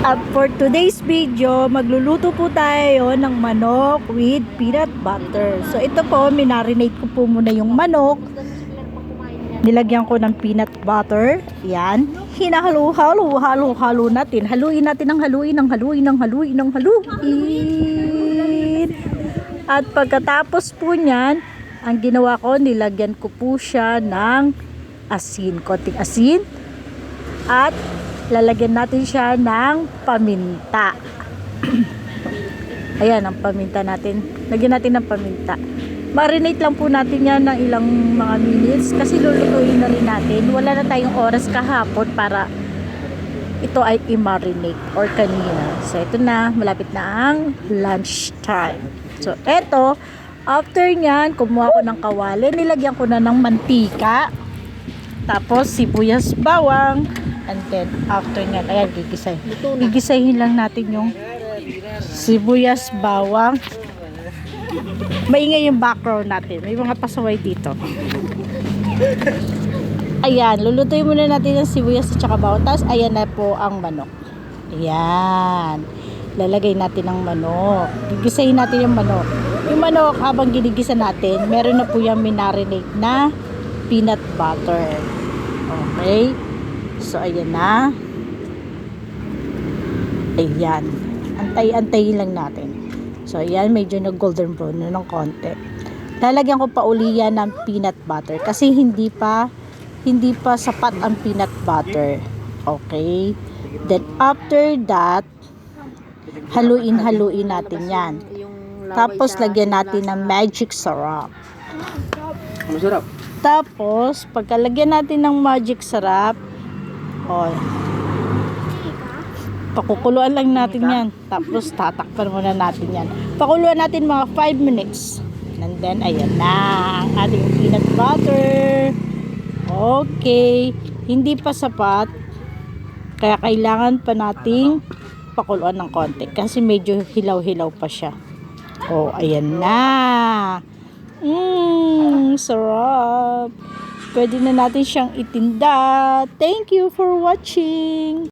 At for today's video, magluluto po tayo ng manok with peanut butter. So ito po, minarinate ko po muna yung manok. Nilagyan ko ng peanut butter. Yan. Hinahalo-halo natin. Haluin natin ng haluin. At pagkatapos po niyan, ang ginawa ko, nilagyan ko po siya ng asin. Konting asin. At lalagyan natin siya ng paminta. Ayan, ang paminta natin. Lagyan natin ng paminta. Marinate lang po natin yan ng ilang mga minutes kasi lulutuin na rin natin. Wala na tayong oras kahapon para ito ay i-marinate or kanina. So, ito na. Malapit na ang lunch time. So, ito. After nyan, kumuha ko ng kawali. Nilagyan ko na ng mantika. Tapos, sibuyas, bawang. And then, after nyan, ayan, gigisahin. Gigisahin lang natin yung sibuyas, bawang. Maingay yung background natin. May mga pasaway dito. Ayan, lulutuin muna natin yung sibuyas at saka bawang. Tapos, ayan na po ang manok. Ayan. Lalagay natin ang manok. Gigisahin natin yung manok. Yung manok, habang ginigisa natin, meron na po yung minarinate na peanut butter. Okay. So, ayan na. Ayan. Antay-antayin lang natin. So, ayan. Medyo nag-golden brown na ng konti. Lalagyan ko pa uli yan ng peanut butter. Kasi hindi pa sapat ang peanut butter. Okay. Then, after that, haluin natin yan. Tapos, lagyan natin ng magic syrup. Masarap. Tapos, pagkalagyan natin ng magic syrup, pakukuluan lang natin yan. Tapos, tatakpan muna natin yan. Pakuluan natin mga 5 minutes. And then, ayan na ang ating peanut butter. Okay. Hindi pa sapat. Kaya kailangan pa nating pakuluan ng konti. Kasi medyo hilaw-hilaw pa siya. Oh, ayan na. Sarap. Pwede na natin siyang itinda. Thank you for watching.